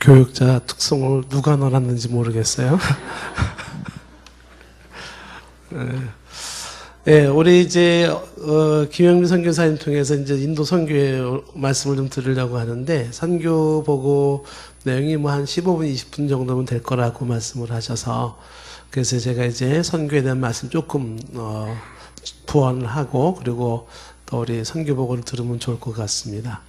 교육자 특성을 누가 넣어놨는지 모르겠어요. 네, 우리 이제 김영민 선교사님 통해서 이제 인도 선교의 말씀을 좀 드리려고 하는데, 선교 보고 내용이 뭐 한 15분, 20분 정도면 될 거라고 말씀을 하셔서, 그래서 제가 이제 선교에 대한 말씀 조금 부언을 하고, 그리고 또 우리 선교 보고를 들으면 좋을 것 같습니다.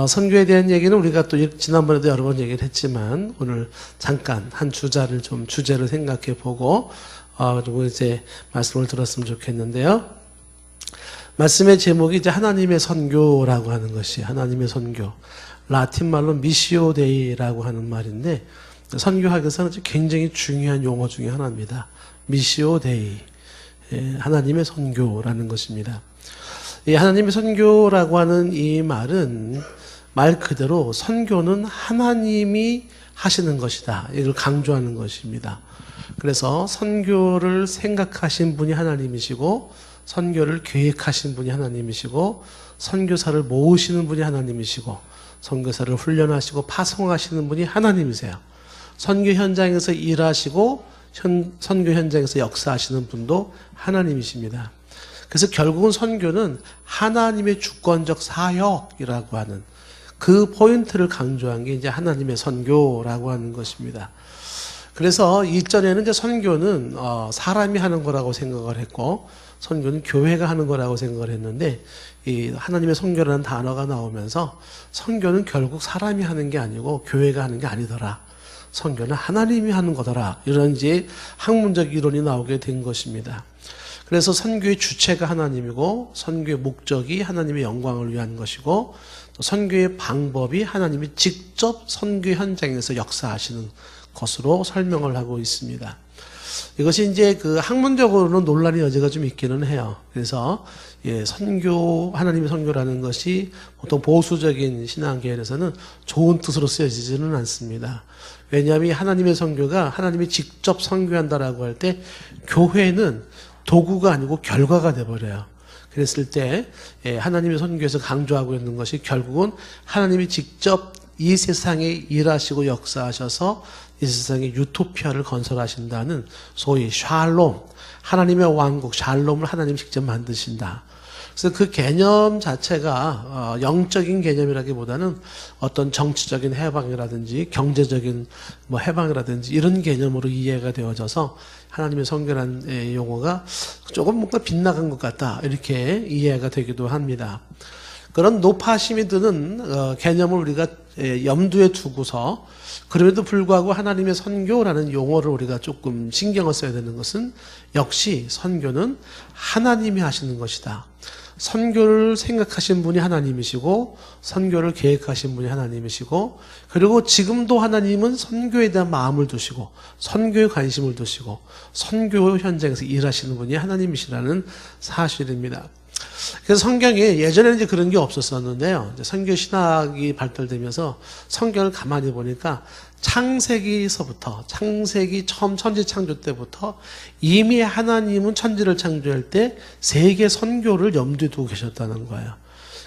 선교에 대한 얘기는 우리가 또 지난번에도 여러 번 얘기를 했지만, 오늘 잠깐 한 주제를 생각해 보고, 그리고 이제 말씀을 들었으면 좋겠는데요. 말씀의 제목이 이제 하나님의 선교라고 하는 것이, 하나님의 선교. 라틴 말로 미시오 데이라고 하는 말인데, 선교학에서는 굉장히 중요한 용어 중에 하나입니다. 미시오 데이. 하나님의 선교라는 것입니다. 이 하나님의 선교라고 하는 이 말은 말 그대로 선교는 하나님이 하시는 것이다. 이걸 강조하는 것입니다. 그래서 선교를 생각하신 분이 하나님이시고, 선교를 계획하신 분이 하나님이시고, 선교사를 모으시는 분이 하나님이시고, 선교사를 훈련하시고 파송하시는 분이 하나님이세요. 선교 현장에서 일하시고 선교 현장에서 역사하시는 분도 하나님이십니다. 그래서 결국은 선교는 하나님의 주권적 사역이라고 하는 그 포인트를 강조한 게 이제 하나님의 선교라고 하는 것입니다. 그래서 이전에는 이제 선교는 사람이 하는 거라고 생각을 했고, 선교는 교회가 하는 거라고 생각을 했는데, 이 하나님의 선교라는 단어가 나오면서 선교는 결국 사람이 하는 게 아니고 교회가 하는 게 아니더라. 선교는 하나님이 하는 거더라. 이런 이제 학문적 이론이 나오게 된 것입니다. 그래서 선교의 주체가 하나님이고, 선교의 목적이 하나님의 영광을 위한 것이고, 선교의 방법이 하나님이 직접 선교 현장에서 역사하시는 것으로 설명을 하고 있습니다. 이것이 이제 그 학문적으로는 논란의 여지가 좀 있기는 해요. 그래서 선교, 하나님의 선교라는 것이 보통 보수적인 신앙계열에서는 좋은 뜻으로 쓰여지지는 않습니다. 왜냐하면 하나님의 선교가 하나님이 직접 선교한다라고 할 때 교회는 도구가 아니고 결과가 돼버려요. 그랬을 때 하나님의 선교에서 강조하고 있는 것이 결국은 하나님이 직접 이 세상에 일하시고 역사하셔서 이 세상에 유토피아를 건설하신다는 소위 샬롬, 하나님의 왕국 샬롬을 하나님이 직접 만드신다. 그래서 그 개념 자체가 영적인 개념이라기보다는 어떤 정치적인 해방이라든지 경제적인 뭐 해방이라든지 이런 개념으로 이해가 되어져서 하나님의 선교라는 용어가 조금 뭔가 빗나간 것 같다, 이렇게 이해가 되기도 합니다. 그런 높아심이 드는 개념을 우리가 염두에 두고서, 그럼에도 불구하고 하나님의 선교라는 용어를 우리가 조금 신경을 써야 되는 것은, 역시 선교는 하나님이 하시는 것이다. 선교를 생각하신 분이 하나님이시고, 선교를 계획하신 분이 하나님이시고, 그리고 지금도 하나님은 선교에 대한 마음을 두시고, 선교에 관심을 두시고, 선교 현장에서 일하시는 분이 하나님이시라는 사실입니다. 그래서 성경에 예전에는 이제 그런 게 없었었는데요. 이제 선교 신학이 발달되면서 성경을 가만히 보니까 창세기서부터, 창세기 처음 천지 창조 때부터 이미 하나님은 천지를 창조할 때 세계 선교를 염두에 두고 계셨다는 거예요.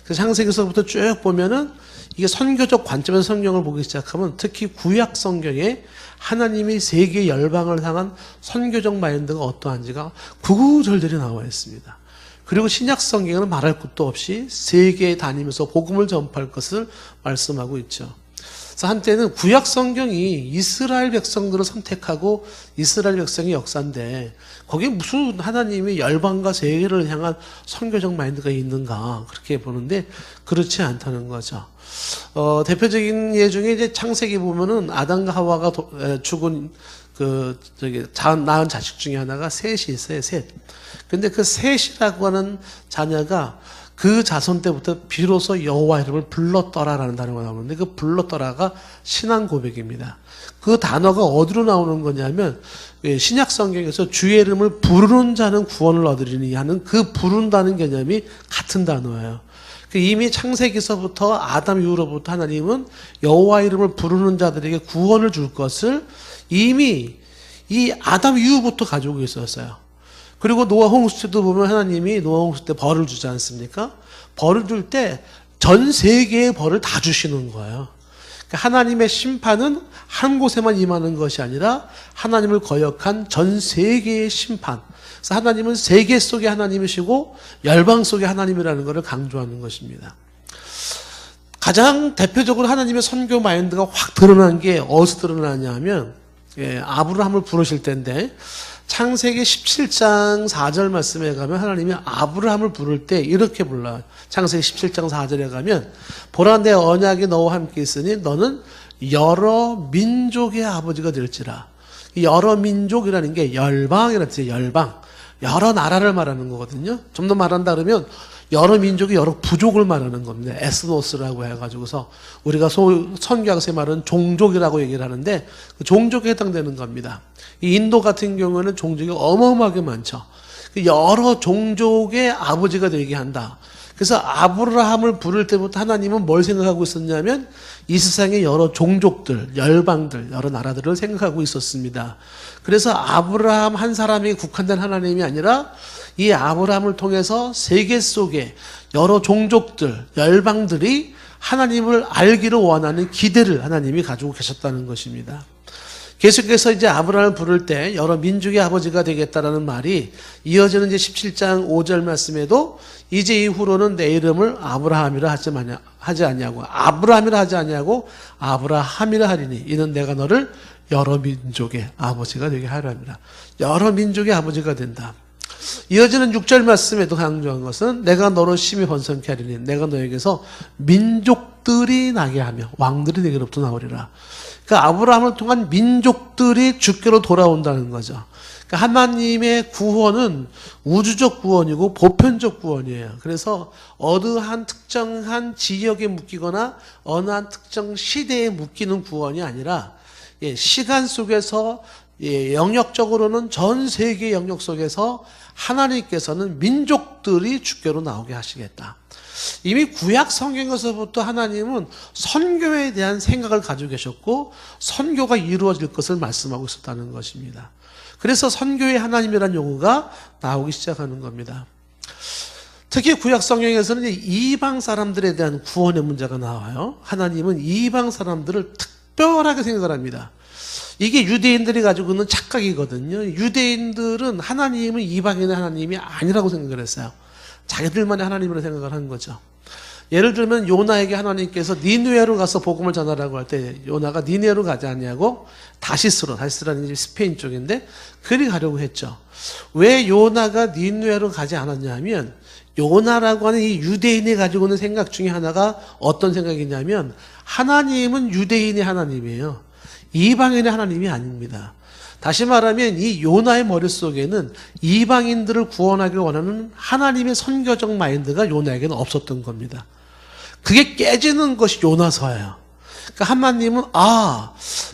그래서 창세기서부터 쭉 보면은 이게 선교적 관점에서 성경을 보기 시작하면, 특히 구약 성경에 하나님이 세계 열방을 향한 선교적 마인드가 어떠한지가 구구절절히 나와 있습니다. 그리고 신약 성경에는 말할 것도 없이 세계에 다니면서 복음을 전파할 것을 말씀하고 있죠. 그래서 한때는 구약 성경이 이스라엘 백성들을 선택하고 이스라엘 백성의 역사인데, 거기에 무슨 하나님이 열방과 세계를 향한 선교적 마인드가 있는가, 그렇게 보는데 그렇지 않다는 거죠. 대표적인 예 중에 이제 창세기 보면은 아담과 하와가 죽은 낳은 자식 중에 하나가 셋이 있어요, 셋. 근데 그 셋이라고 하는 자녀가 그 자손 때부터 비로소 여호와 이름을 불렀더라라는 단어가 나오는데, 그 불렀더라가 신앙 고백입니다. 그 단어가 어디로 나오는 거냐면, 신약 성경에서 주의 이름을 부르는 자는 구원을 얻으리니 하는 그 부른다는 개념이 같은 단어예요. 이미 창세기서부터 아담 이후로부터 하나님은 여호와 이름을 부르는 자들에게 구원을 줄 것을 이미 이 아담 이후부터 가지고 있었어요. 그리고 노아 홍수 때도 보면 하나님이 노아 홍수 때 벌을 주지 않습니까? 벌을 줄 때 전 세계의 벌을 다 주시는 거예요. 그러니까 하나님의 심판은 한 곳에만 임하는 것이 아니라 하나님을 거역한 전 세계의 심판. 그래서 하나님은 세계 속의 하나님이시고 열방 속의 하나님이라는 것을 강조하는 것입니다. 가장 대표적으로 하나님의 선교 마인드가 확 드러난 게 어디서 드러나냐 하면 아브라함을 부르실 텐데 창세기 17장 4절 말씀에 가면 하나님이 아브라함을 부를 때 이렇게 불러요. 창세기 17장 4절에 가면 보라 내 언약이 너와 함께 있으니 너는 여러 민족의 아버지가 될지라. 여러 민족이라는 게 열방이라는 뜻이에요. 열방. 여러 나라를 말하는 거거든요. 좀 더 말한다 그러면 여러 민족이 여러 부족을 말하는 겁니다. 에스노스라고 해가지고서 우리가 선교학에서 말하는 종족이라고 얘기를 하는데 그 종족에 해당되는 겁니다. 이 인도 같은 경우에는 종족이 어마어마하게 많죠. 여러 종족의 아버지가 되게 한다. 그래서 아브라함을 부를 때부터 하나님은 뭘 생각하고 있었냐면 이 세상의 여러 종족들, 열방들, 여러 나라들을 생각하고 있었습니다. 그래서 아브라함 한 사람에게 국한된 하나님이 아니라 이 아브라함을 통해서 세계 속에 여러 종족들, 열방들이 하나님을 알기를 원하는 기대를 하나님이 가지고 계셨다는 것입니다. 계속해서 이제 아브라함을 부를 때 여러 민족의 아버지가 되겠다라는 말이 이어지는 이제 17장 5절 말씀에도 이제 이후로는 내 이름을 아브라함이라 하지 아니하고 아브라함이라 하지 아니하고 아브라함이라 하리니 이는 내가 너를 여러 민족의 아버지가 되게 하려 합니다. 여러 민족의 아버지가 된다. 이어지는 6절 말씀에도 강조한 것은 내가 너로 심히 번성케 하리니 내가 너에게서 민족들이 나게 하며 왕들이 내게로부터 나오리라. 그러니까 아브라함을 통한 민족들이 주께로 돌아온다는 거죠. 그러니까 하나님의 구원은 우주적 구원이고 보편적 구원이에요. 그래서 어느 한 특정한 지역에 묶이거나 어느 한 특정 시대에 묶이는 구원이 아니라 시간 속에서 영역적으로는 전 세계 영역 속에서 하나님께서는 민족들이 주께로 나오게 하시겠다. 이미 구약 성경에서부터 하나님은 선교에 대한 생각을 가지고 계셨고 선교가 이루어질 것을 말씀하고 있었다는 것입니다. 그래서 선교의 하나님이라는 용어가 나오기 시작하는 겁니다. 특히 구약 성경에서는 이방 사람들에 대한 구원의 문제가 나와요. 하나님은 이방 사람들을 특별하게 생각을 합니다. 이게 유대인들이 가지고 있는 착각이거든요. 유대인들은 하나님은 이방인의 하나님이 아니라고 생각을 했어요. 자기들만의 하나님으로 생각을 한 거죠. 예를 들면 요나에게 하나님께서 니느웨로 가서 복음을 전하라고 할 때 요나가 니느웨로 가지 않냐고 다시스라는 스페인 쪽인데 그리 가려고 했죠. 왜 요나가 니느웨로 가지 않았냐 하면 요나라고 하는 이 유대인이 가지고 있는 생각 중에 하나가 어떤 생각이냐면 하나님은 유대인의 하나님이에요. 이방인의 하나님이 아닙니다. 다시 말하면 이 요나의 머릿속에는 이방인들을 구원하길 원하는 하나님의 선교적 마인드가 요나에게는 없었던 겁니다. 그게 깨지는 것이 요나서예요. 그러니까 하나님은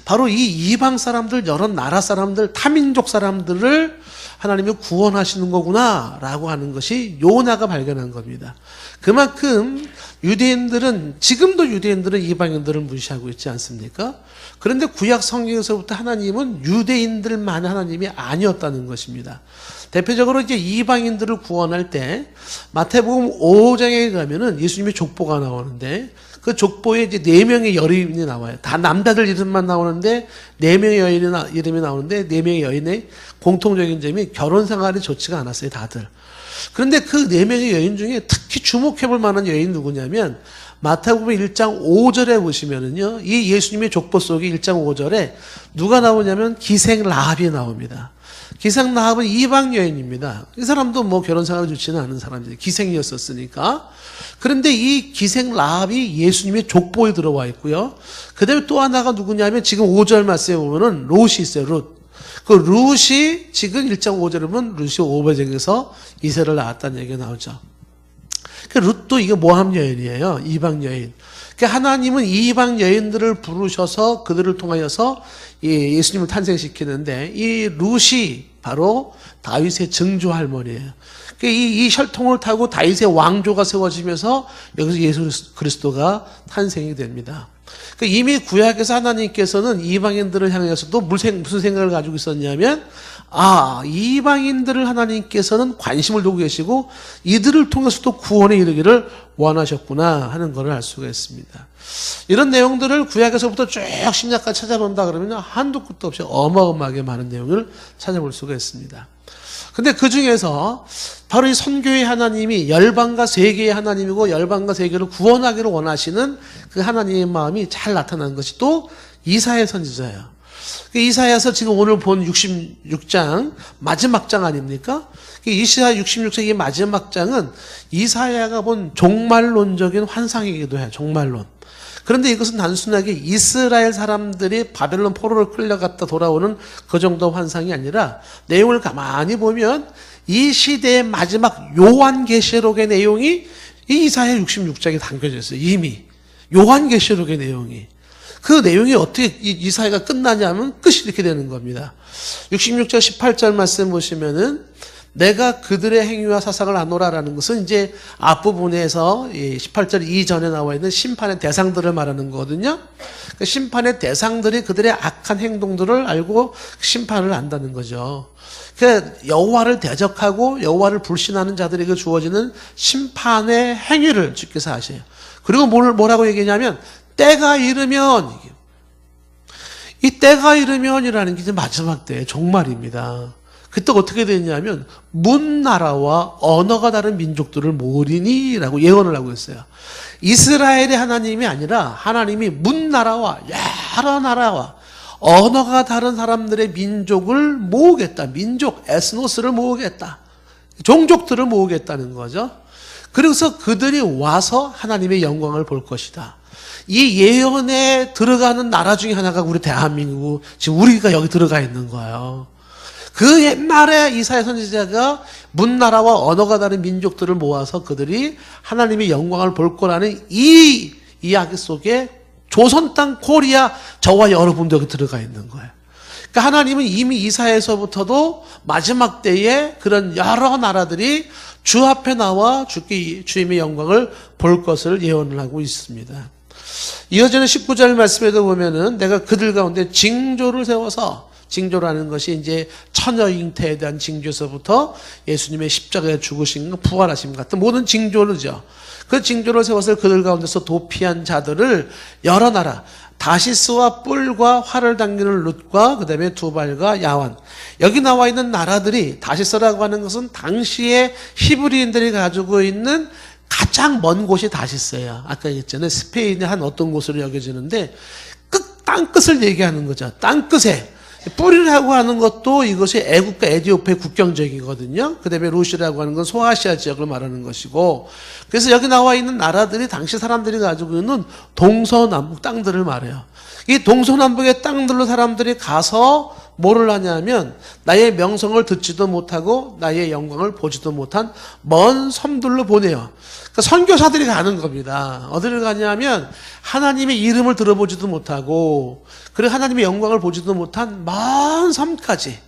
바로 이 이방 사람들, 여러 나라 사람들, 타민족 사람들을 하나님이 구원하시는 거구나 라고 하는 것이 요나가 발견한 겁니다. 그만큼 지금도 유대인들은 이방인들을 무시하고 있지 않습니까? 그런데 구약 성경에서부터 하나님은 유대인들만 하나님이 아니었다는 것입니다. 대표적으로 이제 이방인들을 구원할 때 마태복음 5장에 가면은 예수님의 족보가 나오는데 그 족보에 이제 4명의 여인이 나와요. 다 남자들 이름만 나오는데 4명의 이름이 나오는데 4명의 여인의 공통적인 점이 결혼 생활이 좋지가 않았어요, 다들. 그런데 그 4명의 여인 중에 특히 주목해 볼 만한 여인이 누구냐면 마태복음 1장 5절에 보시면은요, 이 예수님의 족보 속에 1장 5절에 누가 나오냐면 기생 라합이 나옵니다. 기생 라합은 이방 여인입니다. 이 사람도 뭐 결혼 생활이 좋지는 않은 사람이에요. 기생이었었으니까. 그런데 이 기생 라합이 예수님의 족보에 들어와 있고요. 그 다음에 또 하나가 누구냐면 지금 5절 말씀에 보면은 롯이 있어요, 롯. 그 룻이 지금 1장 5절에 보면 룻이 오베덱에서 이세를 낳았다는 얘기가 나오죠. 그 룻도 이게 모함 여인이에요. 이방 여인. 그러니까 하나님은 이방 여인들을 부르셔서 그들을 통하여서 예수님을 탄생시키는데 이 룻이 바로 다윗의 증조 할머니예요. 그러니까 이 혈통을 타고 다윗의 왕조가 세워지면서 여기서 예수 그리스도가 탄생이 됩니다. 그러니까 이미 구약에서 하나님께서는 이방인들을 향해서도 무슨 생각을 가지고 있었냐면, 이방인들을 하나님께서는 관심을 두고 계시고 이들을 통해서도 구원에 이르기를 원하셨구나 하는 것을 알 수가 있습니다. 이런 내용들을 구약에서부터 쭉 신약까지 찾아본다 그러면 한도 끝도 없이 어마어마하게 많은 내용을 찾아볼 수가 있습니다. 근데 그 중에서 바로 이 선교의 하나님이 열방과 세계의 하나님이고 열방과 세계를 구원하기를 원하시는 그 하나님의 마음이 잘 나타난 것이 또 이사야 선지자예요. 이사야서 지금 오늘 본 66장 마지막 장 아닙니까? 이사야 66장의 마지막 장은 이사야가 본 종말론적인 환상이기도 해요. 종말론. 그런데 이것은 단순하게 이스라엘 사람들이 바벨론 포로로 끌려갔다 돌아오는 그 정도 환상이 아니라 내용을 가만히 보면 이 시대의 마지막 요한계시록의 내용이 이 이사야 66장에 담겨져 있어요. 이미 요한계시록의 내용이. 그 내용이 어떻게 이사야가 끝나냐면 끝이 이렇게 되는 겁니다. 66장 18절 말씀 보시면은 내가 그들의 행위와 사상을 아노라라는 것은 이제 앞부분에서 18절 이전에 나와 있는 심판의 대상들을 말하는 거거든요. 그 심판의 대상들이 그들의 악한 행동들을 알고 심판을 안다는 거죠. 그 여호와를 대적하고 여호와를 불신하는 자들에게 주어지는 심판의 행위를 주께서 하셔요. 그리고 뭐라고 얘기하냐면 때가 이르면, 이 때가 이르면이라는 게 이제 마지막 때의 종말입니다. 그때 어떻게 되냐면 문나라와 언어가 다른 민족들을 모으리니 라고 예언을 하고 있어요. 이스라엘의 하나님이 아니라 하나님이 문나라와 여러 나라와 언어가 다른 사람들의 민족을 모으겠다. 민족, 에스노스를 모으겠다. 종족들을 모으겠다는 거죠. 그래서 그들이 와서 하나님의 영광을 볼 것이다. 이 예언에 들어가는 나라 중에 하나가 우리 대한민국, 지금 우리가 여기 들어가 있는 거예요. 그 옛날에 이사야 선지자가 문나라와 언어가 다른 민족들을 모아서 그들이 하나님의 영광을 볼 거라는 이 이야기 속에 조선 땅 코리아 저와 여러분도 여기 들어가 있는 거예요. 그러니까 하나님은 이미 이사야에서부터도 마지막 때에 그런 여러 나라들이 주 앞에 나와 주님의 영광을 볼 것을 예언을 하고 있습니다. 이어지는 19절 말씀에도 보면은 내가 그들 가운데 징조를 세워서, 징조라는 것이 이제 처녀 잉태에 대한 징조에서부터 예수님의 십자가에 죽으신 것, 부활하심 같은 모든 징조르죠. 그 징조를 세워서 그들 가운데서 도피한 자들을 여러 나라, 다시스와 뿔과 활을 당기는 룻과 그 다음에 두발과 야완, 여기 나와 있는 나라들이, 다시스라고 하는 것은 당시에 히브리인들이 가지고 있는 가장 먼 곳이 다시스예요. 아까 얘기했잖아요. 스페인의 한 어떤 곳으로 여겨지는데 땅끝을 얘기하는 거죠. 땅끝에 뿔이라고 하는 것도 이것이 애국과 에티오피아의 국경적이거든요. 그 다음에 루시라고 하는 건 소아시아 지역을 말하는 것이고, 그래서 여기 나와 있는 나라들이 당시 사람들이 가지고 있는 동서남북 땅들을 말해요. 이 동서남북의 땅들로 사람들이 가서 뭐를 하냐면 나의 명성을 듣지도 못하고 나의 영광을 보지도 못한 먼 섬들로 보내요. 그러니까 선교사들이 가는 겁니다. 어디를 가냐면 하나님의 이름을 들어보지도 못하고 그리고 하나님의 영광을 보지도 못한 먼 섬까지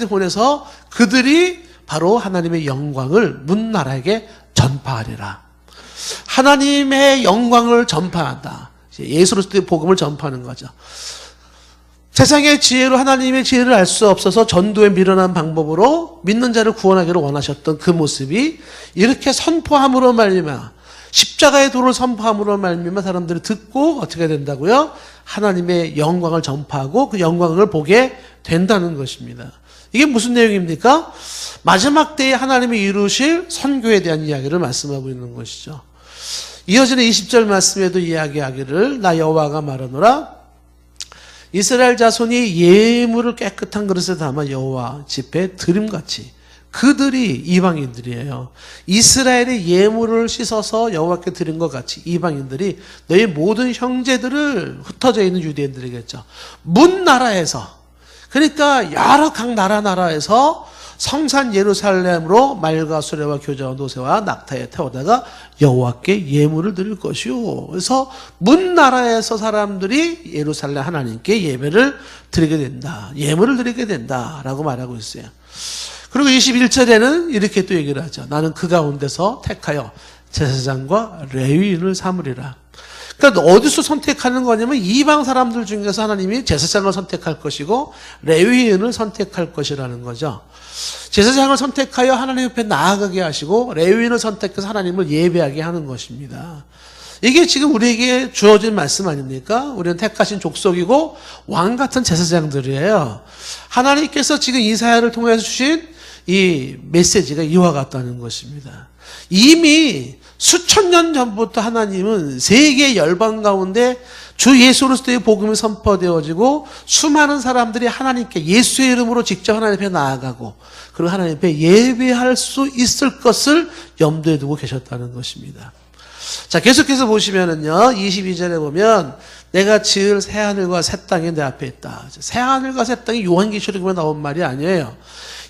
보내서 그들이 바로 하나님의 영광을 문나라에게 전파하리라. 하나님의 영광을 전파한다. 예수로서의 복음을 전파하는 거죠. 세상의 지혜로 하나님의 지혜를 알 수 없어서 전도에 미련한 방법으로 믿는 자를 구원하기를 원하셨던 그 모습이 이렇게 선포함으로 말미암아, 십자가의 도를 선포함으로 말미암아 사람들이 듣고 어떻게 된다고요? 하나님의 영광을 전파하고 그 영광을 보게 된다는 것입니다. 이게 무슨 내용입니까? 마지막 때에 하나님이 이루실 선교에 대한 이야기를 말씀하고 있는 것이죠. 이어지는 20절 말씀에도 이야기하기를 나 여호와가 말하노라 이스라엘 자손이 예물을 깨끗한 그릇에 담아 여호와 집에 드림같이, 그들이 이방인들이에요. 이스라엘의 예물을 씻어서 여호와께 드린 것 같이 이방인들이 너희 모든 형제들을, 흩어져 있는 유대인들이겠죠, 문나라에서, 그러니까 여러 각 나라에서 성산 예루살렘으로 말과 수레와 교자와 노새와 낙타에 태우다가 여호와께 예물을 드릴 것이요. 그래서 문나라에서 사람들이 예루살렘 하나님께 예배를 드리게 된다. 예물을 드리게 된다라고 말하고 있어요. 그리고 21절에는 이렇게 또 얘기를 하죠. 나는 그 가운데서 택하여 제사장과 레위인을 삼으리라. 그러니까 어디서 선택하는 거냐면 이방 사람들 중에서 하나님이 제사장을 선택할 것이고 레위인을 선택할 것이라는 거죠. 제사장을 선택하여 하나님 옆에 나아가게 하시고 레위인을 선택해서 하나님을 예배하게 하는 것입니다. 이게 지금 우리에게 주어진 말씀 아닙니까? 우리는 택하신 족속이고 왕 같은 제사장들이에요. 하나님께서 지금 이사야를 통해서 주신 이 메시지가 이와 같다는 것입니다. 이미 수천 년 전부터 하나님은 세계 열방 가운데 주 예수 그리스도의 복음이 선포되어지고 수많은 사람들이 하나님께 예수의 이름으로 직접 하나님 앞에 나아가고 그리고 하나님 앞에 예배할 수 있을 것을 염두에 두고 계셨다는 것입니다. 자, 계속해서 보시면은요, 22절에 보면 내가 지을 새하늘과 새 땅이 내 앞에 있다. 새하늘과 새 땅이 요한계시록에 나온 말이 아니에요.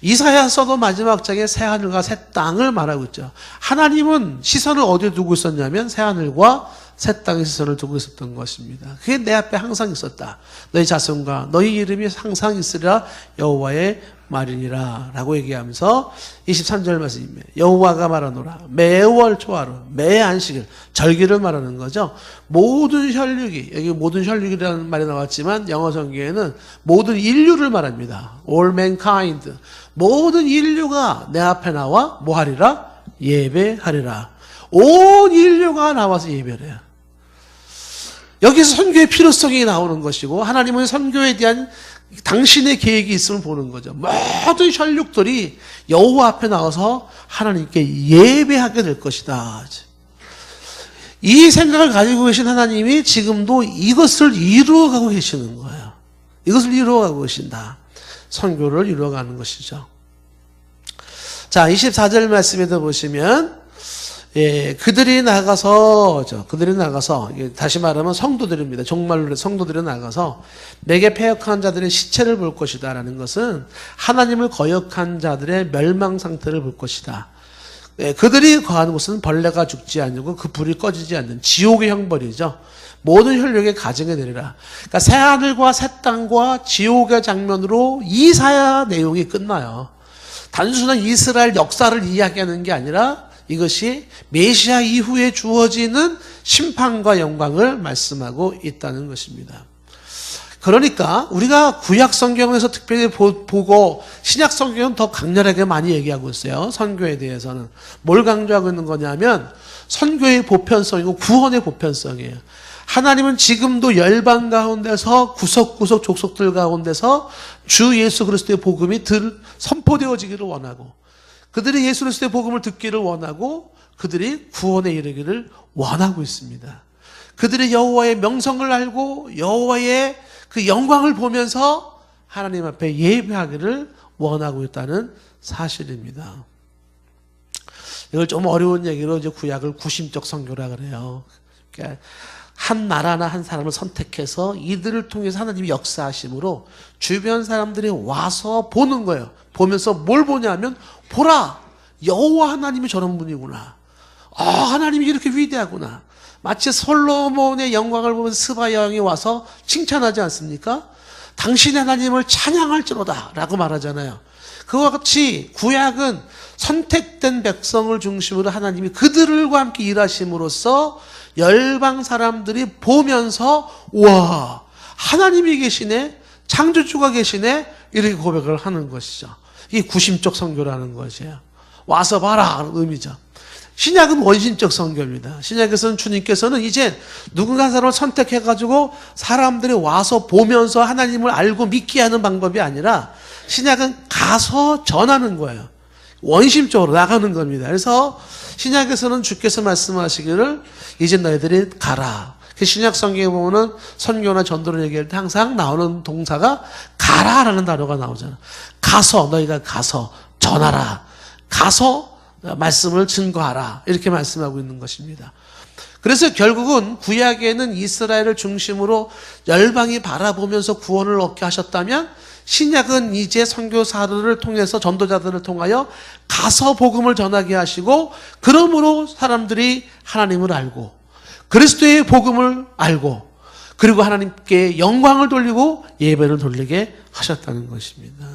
이사야서도 마지막 장에 새하늘과 새 땅을 말하고 있죠. 하나님은 시선을 어디에 두고 있었냐면 새하늘과 새 땅에 시선을 두고 있었던 것입니다. 그게 내 앞에 항상 있었다. 너희 자손과 너희 이름이 항상 있으리라 여호와의 말이니라 라고 얘기하면서 23절 말씀입니다. 여호와가 말하노라 매월 초하루 매 안식일 절기를 말하는 거죠. 모든 혈육이, 여기 모든 혈육이라는 말이 나왔지만 영어 성경에는 모든 인류를 말합니다. All mankind, 모든 인류가 내 앞에 나와 뭐 하리라? 예배하리라. 온 인류가 나와서 예배를 해요. 여기서 선교의 필요성이 나오는 것이고 하나님은 선교에 대한 당신의 계획이 있음을 보는 거죠. 모든 혈육들이 여호와 앞에 나와서 하나님께 예배하게 될 것이다. 이 생각을 가지고 계신 하나님이 지금도 이것을 이루어가고 계시는 거예요. 이것을 이루어가고 계신다. 선교를 이루어가는 것이죠. 자, 24절 말씀에도 보시면 그들이 나가서 다시 말하면 성도들입니다. 정말로 성도들이 나가서 내게 패역한 자들의 시체를 볼 것이다 라는 것은 하나님을 거역한 자들의 멸망 상태를 볼 것이다. 그들이 거하는 곳은 벌레가 죽지 않고 그 불이 꺼지지 않는 지옥의 형벌이죠. 모든 혈육의 가정에 내리라. 그러니까 새하늘과 새 땅과 지옥의 장면으로 이사야 내용이 끝나요. 단순한 이스라엘 역사를 이야기하는 게 아니라 이것이 메시아 이후에 주어지는 심판과 영광을 말씀하고 있다는 것입니다. 그러니까 우리가 구약 성경에서 특별히 보고 신약 성경은 더 강렬하게 많이 얘기하고 있어요. 선교에 대해서는. 뭘 강조하고 있는 거냐면 선교의 보편성이고 구원의 보편성이에요. 하나님은 지금도 열방 가운데서 구석구석 족속들 가운데서 주 예수 그리스도의 복음이 선포되어지기를 원하고 그들이 예수 그리스도의 복음을 듣기를 원하고 그들이 구원에 이르기를 원하고 있습니다. 그들이 여호와의 명성을 알고 여호와의 그 영광을 보면서 하나님 앞에 예배하기를 원하고 있다는 사실입니다. 이걸 좀 어려운 얘기로 이제 구약을 구심적 선교라 그래요. 그러니까 한 나라나 한 사람을 선택해서 이들을 통해서 하나님이 역사하심으로 주변 사람들이 와서 보는 거예요. 보면서 뭘 보냐면 보라, 여호와 하나님이 저런 분이구나. 하나님이 이렇게 위대하구나. 마치 솔로몬의 영광을 보면서 스바 여왕이 와서 칭찬하지 않습니까? 당신의 하나님을 찬양할지로다 라고 말하잖아요. 그와 같이 구약은 선택된 백성을 중심으로 하나님이 그들과 함께 일하심으로써 열방 사람들이 보면서 와, 하나님이 계시네, 창조주가 계시네, 이렇게 고백을 하는 것이죠. 이게 구심적 선교라는 것이에요. 와서 봐라 하는 의미죠. 신약은 원심적 선교입니다. 신약에서는 주님께서는 이제 누군가 한 사람을 선택해가지고 사람들이 와서 보면서 하나님을 알고 믿게 하는 방법이 아니라 신약은 가서 전하는 거예요. 원심적으로 나가는 겁니다. 그래서 신약에서는 주께서 말씀하시기를 이제 너희들이 가라. 신약 성경에 보면은 선교나 전도를 얘기할 때 항상 나오는 동사가 가라라는 단어가 나오잖아. 가서, 너희가 가서 전하라. 가서 말씀을 증거하라. 이렇게 말씀하고 있는 것입니다. 그래서 결국은 구약에는 이스라엘을 중심으로 열방이 바라보면서 구원을 얻게 하셨다면 신약은 이제 선교사를 통해서 전도자들을 통하여 가서 복음을 전하게 하시고 그러므로 사람들이 하나님을 알고 그리스도의 복음을 알고 그리고 하나님께 영광을 돌리고 예배를 돌리게 하셨다는 것입니다.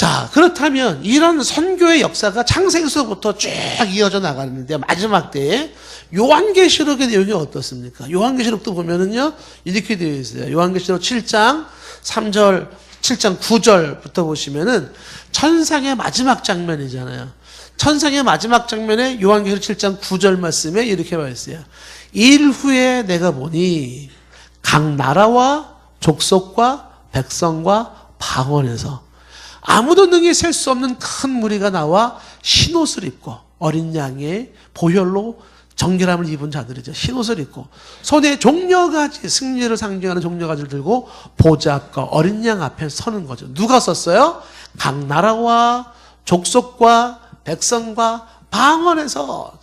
자, 그렇다면 이런 선교의 역사가 창세기서부터 쭉 이어져 나가는데 마지막 때에 요한계시록의 내용이 어떻습니까? 요한계시록도 보면은요 이렇게 되어 있어요. 요한계시록 7장 3절 7장 9절부터 보시면은 천상의 마지막 장면이잖아요. 천상의 마지막 장면에 요한계시록 7장 9절 말씀에 이렇게 말했어요. 일 후에 내가 보니 각 나라와 족속과 백성과 방언에서 아무도 능히 셀 수 없는 큰 무리가 나와 흰옷을 입고 어린 양의 보혈로 정결함을 입은 자들이죠. 흰옷을 입고 손에 종려가지, 승리를 상징하는 종려가지를 들고 보좌 앞과 어린 양 앞에 서는 거죠. 누가 썼어요? 각 나라와 족속과 백성과 방언에서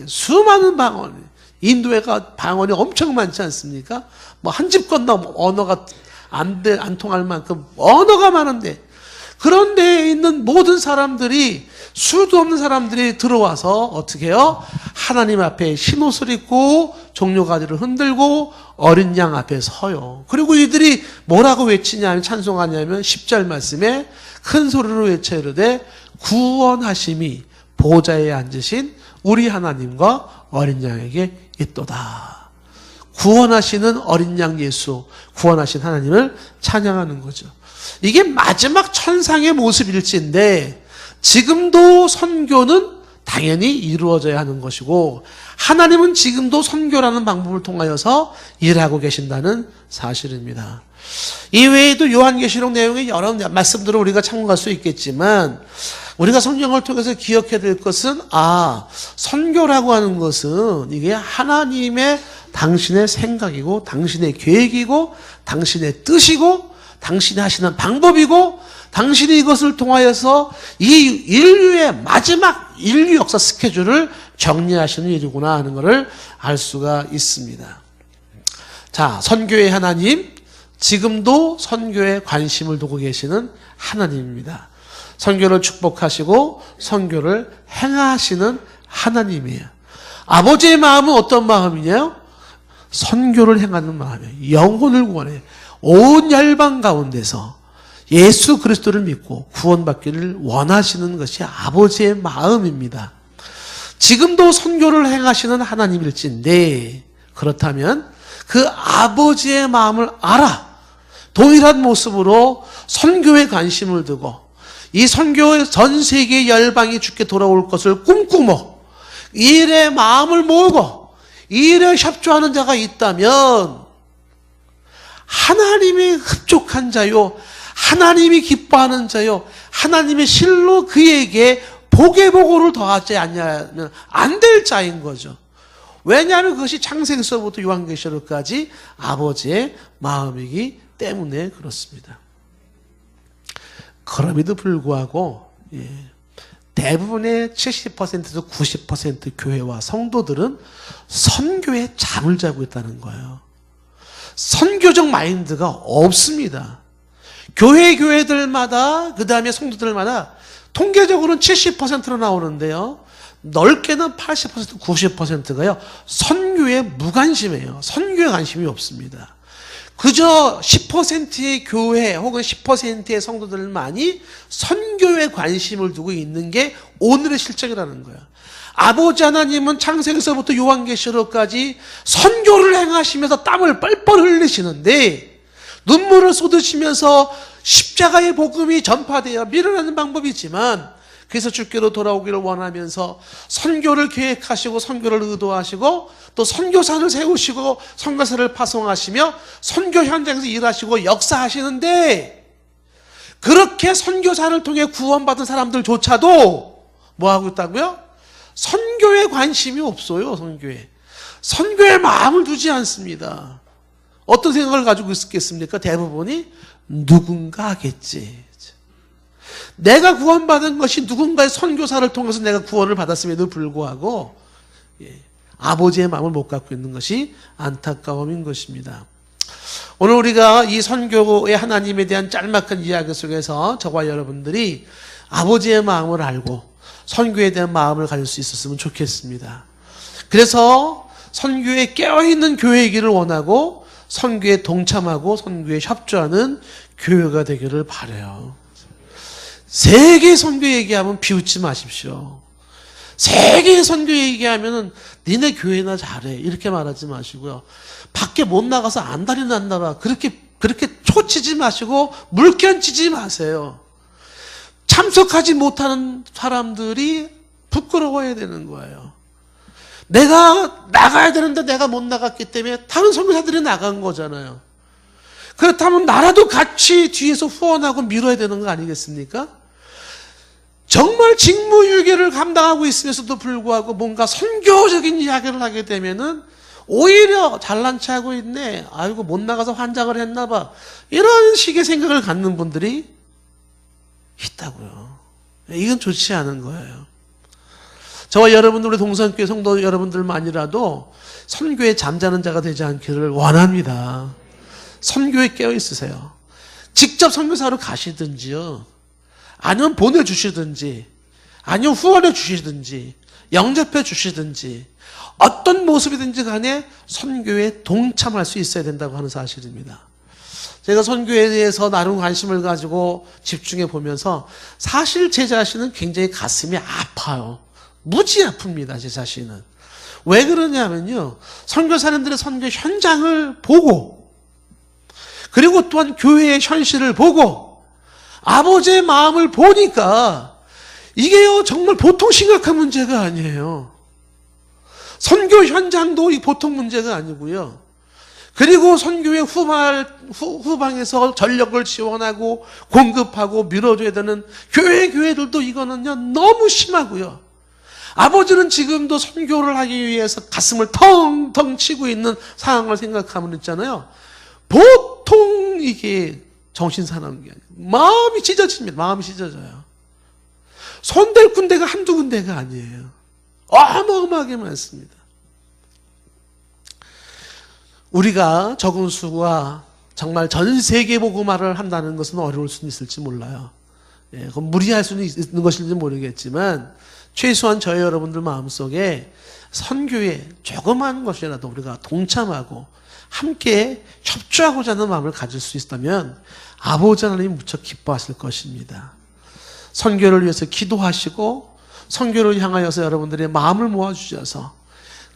수많은 방언, 인도에가 방언이 엄청 많지 않습니까? 뭐 한 집 건너 언어가 안 통할 만큼 언어가 많은데 그런 데에 있는 모든 사람들이 수도 없는 사람들이 들어와서 어떻게 해요? 하나님 앞에 흰옷을 입고 종려가지를 흔들고 어린 양 앞에 서요. 그리고 이들이 뭐라고 외치냐면 찬송하냐면 10절 말씀에 큰 소리로 외쳐 이르되 구원하심이 보좌에 앉으신 우리 하나님과 어린 양에게 있도다. 구원하시는 어린 양 예수, 구원하신 하나님을 찬양하는 거죠. 이게 마지막 천상의 모습일지인데 지금도 선교는 당연히 이루어져야 하는 것이고 하나님은 지금도 선교라는 방법을 통하여서 일하고 계신다는 사실입니다. 이외에도 요한계시록 내용의 여러 말씀들을 우리가 참고할 수 있겠지만 우리가 성경을 통해서 기억해야 될 것은 선교라고 하는 것은 이게 하나님의 당신의 생각이고 당신의 계획이고 당신의 뜻이고 당신이 하시는 방법이고 당신이 이것을 통하여서 이 인류의 마지막 인류 역사 스케줄을 정리하시는 일이구나 하는 것을 알 수가 있습니다. 자, 선교의 하나님, 지금도 선교에 관심을 두고 계시는 하나님입니다. 선교를 축복하시고 선교를 행하시는 하나님이에요. 아버지의 마음은 어떤 마음이냐? 선교를 행하는 마음이에요. 영혼을 구원해 온 열방 가운데서 예수 그리스도를 믿고 구원받기를 원하시는 것이 아버지의 마음입니다. 지금도 선교를 행하시는 하나님일진데 그렇다면 그 아버지의 마음을 알아 동일한 모습으로 선교에 관심을 두고 이 선교의 전 세계 열방이 주께 돌아올 것을 꿈꾸고 이 일에 마음을 모으고 이 일에 협조하는 자가 있다면 하나님이 흡족한 자요 하나님이 기뻐하는 자요 하나님의 실로 그에게 복의 복을 더하지 않냐면 안 될 자인 거죠. 왜냐하면 그것이 창세기서부터 요한계시록까지 아버지의 마음이기 때문에 그렇습니다. 그럼에도 불구하고 대부분의 70%에서 90% 교회와 성도들은 선교에 잠을 자고 있다는 거예요. 선교적 마인드가 없습니다. 교회들마다 그 다음에 성도들마다 통계적으로는 70%로 나오는데요. 넓게는 80%, 90%가요. 선교에 무관심해요. 선교에 관심이 없습니다. 그저 10%의 교회 혹은 10%의 성도들만이 선교에 관심을 두고 있는 게 오늘의 실정이라는 거예요. 아버지 하나님은 창세기서부터 요한계시록까지 선교를 행하시면서 땀을 뻘뻘 흘리시는데 눈물을 쏟으시면서 십자가의 복음이 전파되어 밀어내는 방법이지만 그래서 주께로 돌아오기를 원하면서 선교를 계획하시고 선교를 의도하시고 또 선교사를 세우시고 선교사를 파송하시며 선교 현장에서 일하시고 역사하시는데 그렇게 선교사를 통해 구원받은 사람들조차도 뭐하고 있다고요? 선교에 관심이 없어요. 선교에 마음을 두지 않습니다. 어떤 생각을 가지고 있겠습니까? 대부분이 누군가 하겠지. 내가 구원받은 것이 누군가의 선교사를 통해서 내가 구원을 받았음에도 불구하고 아버지의 마음을 못 갖고 있는 것이 안타까움인 것입니다. 오늘 우리가 이 선교의 하나님에 대한 짤막한 이야기 속에서 저와 여러분들이 아버지의 마음을 알고 선교에 대한 마음을 가질 수 있었으면 좋겠습니다. 그래서 선교에 깨어있는 교회이기를 원하고 선교에 동참하고 선교에 협조하는 교회가 되기를 바라요. 세계 선교 얘기하면 비웃지 마십시오. 세계 선교 얘기하면은 니네 교회나 잘해 이렇게 말하지 마시고요. 밖에 못 나가서 안달이 났나 봐 그렇게 초치지 마시고 물견치지 마세요. 참석하지 못하는 사람들이 부끄러워야 되는 거예요. 내가 나가야 되는데 내가 못 나갔기 때문에 다른 선교사들이 나간 거잖아요. 그렇다면 나라도 같이 뒤에서 후원하고 밀어야 되는 거 아니겠습니까? 정말 직무유기를 감당하고 있으면서도 불구하고 뭔가 선교적인 이야기를 하게 되면은 오히려 잘난 체 하고 있네. 아이고 못 나가서 환장을 했나 봐. 이런 식의 생각을 갖는 분들이 있다고요. 이건 좋지 않은 거예요. 저와 여러분들, 우리 동산교회 성도 여러분들만이라도 선교에 잠자는 자가 되지 않기를 원합니다. 선교에 깨어 있으세요. 직접 선교사로 가시든지요. 아니면 보내주시든지, 아니면 후원해 주시든지, 영접해 주시든지, 어떤 모습이든지 간에 선교에 동참할 수 있어야 된다고 하는 사실입니다. 제가 선교에 대해서 나름 관심을 가지고 집중해 보면서 사실 제 자신은 굉장히 가슴이 아파요. 무지 아픕니다, 제 자신은. 왜 그러냐면요. 선교사님들의 선교 현장을 보고, 그리고 또한 교회의 현실을 보고, 아버지의 마음을 보니까 이게요, 정말 보통 심각한 문제가 아니에요. 선교 현장도 보통 문제가 아니고요. 그리고 선교의 후방에서 전력을 지원하고 공급하고 밀어줘야 되는 교회들도 이거는요, 너무 심하고요. 아버지는 지금도 선교를 하기 위해서 가슴을 텅텅 치고 있는 상황을 생각하면 있잖아요. 보통 이게 정신 사나운 게 아니에요. 마음이 찢어집니다. 마음이 찢어져요. 손댈 군데가 한두 군데가 아니에요. 어마어마하게 많습니다. 우리가 적은 수가 정말 전 세계 복음화를 한다는 것은 어려울 수는 있을지 몰라요. 예, 그건 무리할 수는 있는 것인지 모르겠지만 최소한 저희 여러분들 마음속에 선교에 조그마한 것이라도 우리가 동참하고 함께 협조하고자 하는 마음을 가질 수 있다면 아버지 하나님이 무척 기뻐하실 것입니다. 선교를 위해서 기도하시고 선교를 향하여서 여러분들의 마음을 모아주셔서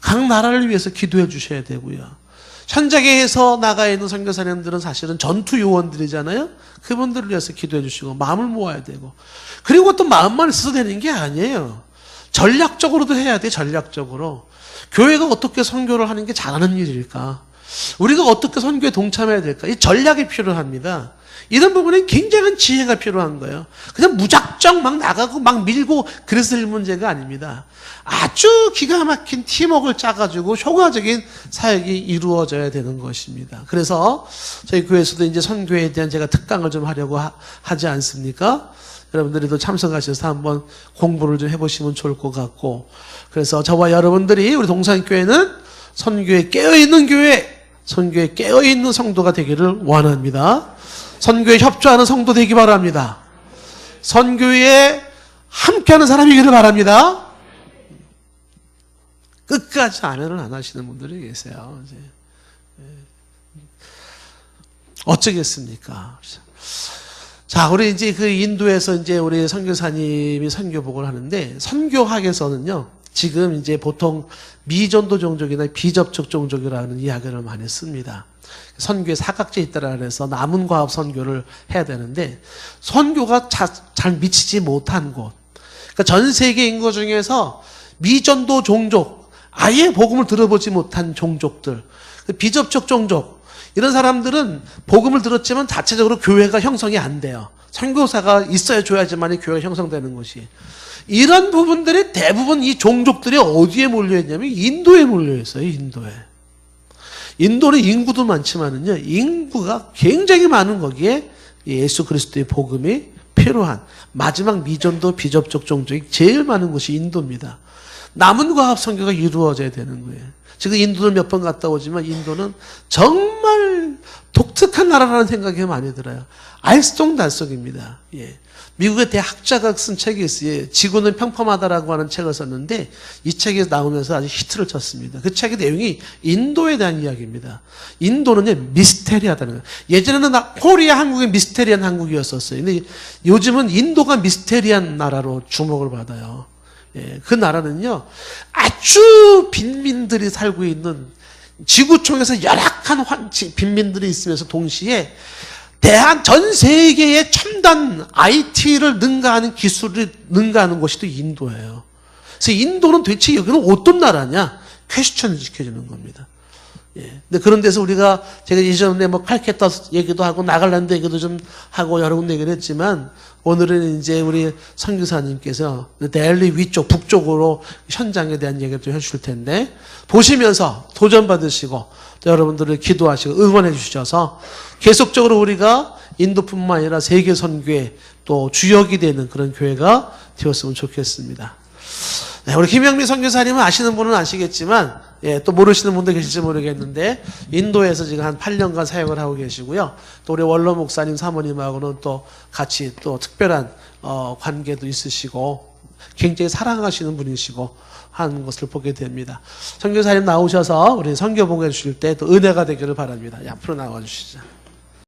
각 나라를 위해서 기도해 주셔야 되고요. 현장에서 나가 있는 선교사님들은 사실은 전투 요원들이잖아요. 그분들을 위해서 기도해 주시고 마음을 모아야 되고, 그리고 또 마음만 있어도 되는 게 아니에요. 전략적으로도 해야 돼. 전략적으로 교회가 어떻게 선교를 하는 게 잘하는 일일까, 우리가 어떻게 선교에 동참해야 될까, 이 전략이 필요합니다. 이런 부분에 굉장한 지혜가 필요한 거예요. 그냥 무작정 막 나가고 막 밀고 그래서 될 문제가 아닙니다. 아주 기가 막힌 팀워크를 짜가지고 효과적인 사역이 이루어져야 되는 것입니다. 그래서 저희 교회에서도 이제 선교에 대한 제가 특강을 좀 하려고 하지 않습니까? 여러분들이 참석하셔서 한번 공부를 좀 해보시면 좋을 것 같고, 그래서 저와 여러분들이 우리 동산교회는 선교에 깨어있는 교회, 선교에 깨어있는 성도가 되기를 원합니다. 선교에 협조하는 성도 되기 바랍니다. 선교에 함께하는 사람이기를 바랍니다. 끝까지 아멘을 안 하시는 분들이 계세요. 이제 어쩌겠습니까? 자, 우리 이제 그 인도에서 이제 우리 선교사님이 선교복을 하는데, 선교학에서는요, 지금 이제 보통 미전도 종족이나 비접촉 종족이라는 이야기를 많이 씁니다. 선교에 사각지에 있다라 그래서 남은 과업 선교를 해야 되는데, 선교가 잘 미치지 못한 곳, 그러니까 전 세계 인구 중에서 미전도 종족, 아예 복음을 들어보지 못한 종족들, 비접촉 종족, 이런 사람들은 복음을 들었지만 자체적으로 교회가 형성이 안 돼요. 선교사가 있어야 줘야지만 교회가 형성되는 것이. 이런 부분들이 대부분 이 종족들이 어디에 몰려있냐면 인도에 몰려있어요. 인도에. 인도는 인구도 많지만은요, 인구가 굉장히 많은 거기에 예수 그리스도의 복음이 필요한 마지막 미전도 비접촉 종족이 제일 많은 곳이 인도입니다. 남은 과학 선교가 이루어져야 되는 거예요. 지금 인도를 몇 번 갔다 오지만 인도는 정말 독특한 나라라는 생각이 많이 들어요. 알쏭달쏭입니다. 예. 미국의 대학자가 쓴 책이 있어요. 지구는 평범하다라고 하는 책을 썼는데 이 책이 나오면서 아주 히트를 쳤습니다. 그 책의 내용이 인도에 대한 이야기입니다. 인도는 미스테리하다는 거예요. 예전에는 코리아 한국이 미스테리한 한국이었었어요. 근데 요즘은 인도가 미스테리한 나라로 주목을 받아요. 예, 그 나라는요, 아주 빈민들이 살고 있는 지구촌에서 열악한 빈민들이 있으면서 동시에 전 세계의 첨단 IT를 능가하는 기술을 능가하는 곳이 또 인도예요. 그래서 인도는 도대체 여기는 어떤 나라냐? 퀘스천을 지켜주는 겁니다. 예. 근데 그런 데서 우리가 제가 이전에 뭐 칼케타 얘기도 하고 나갈란드 얘기도 좀 하고 여러 군데 얘기를 했지만 오늘은 이제 우리 선교사님께서 델리 위쪽 북쪽으로 현장에 대한 얘기를 좀 해주실 텐데 보시면서 도전 받으시고 또 여러분들을 기도하시고 응원해 주셔서 계속적으로 우리가 인도뿐만 아니라 세계 선교의 또 주역이 되는 그런 교회가 되었으면 좋겠습니다. 네, 우리 김영미 선교사님은 아시는 분은 아시겠지만 예, 또 모르시는 분도 계실지 모르겠는데 인도에서 지금 한 8년간 사역을 하고 계시고요. 또 우리 원로 목사님 사모님하고는 또 같이 또 특별한 관계도 있으시고 굉장히 사랑하시는 분이시고 하는 것을 보게 됩니다. 선교사님 나오셔서 우리 선교 보게 해주실 때 또 은혜가 되기를 바랍니다. 앞으로 나와 주시죠.